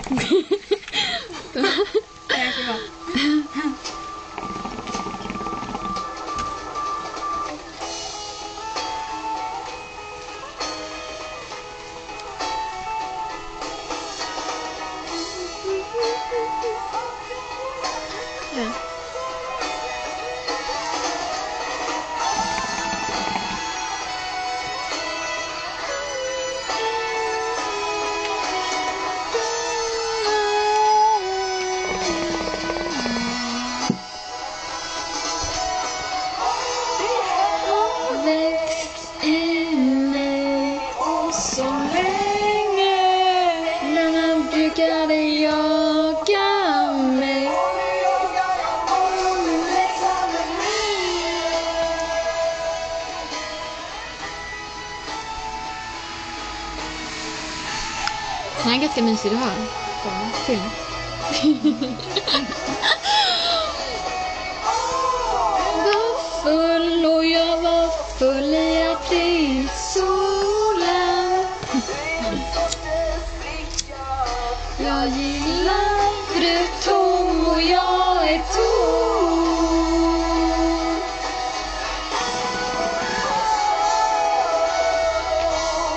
Den här är ganska mysig att ha. Film. Var full och jag var full i aprilsolen. Jag gillar för du är tom och jag är tom.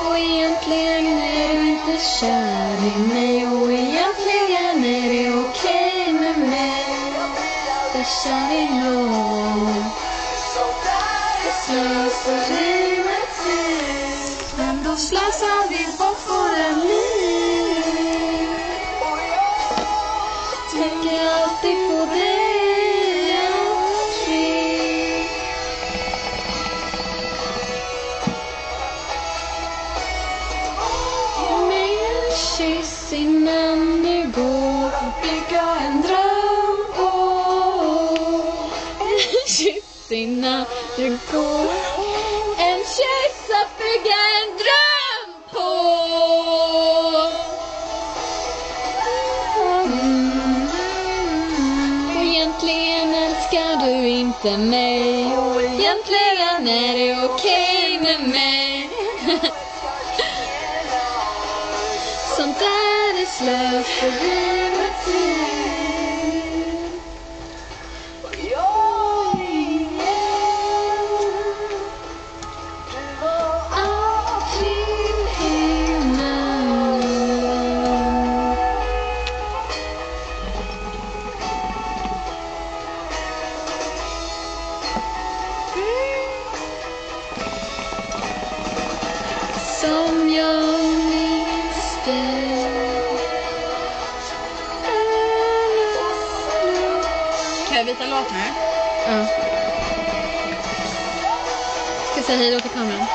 Och egentligen är du inte kär i mig. Och egentligen är det okej med mig. Jag kär i någon. Slösar med tid. Men då slösar vi bort våra liv. Tänker alltid på dig alltid. Ge mig en kyss innan du går. Bygga en dröm på. En kyss innan du går. En kyss att bygga en dröm på. Och egentligen älskar du inte mig. Och egentligen är det okej med mig. Sånt där är slöseri med tid. Och jag igen. Du var alltid innan. Som jag minns det. Kan jag visa låt nu? Ja. Ska säga hej då till kameran.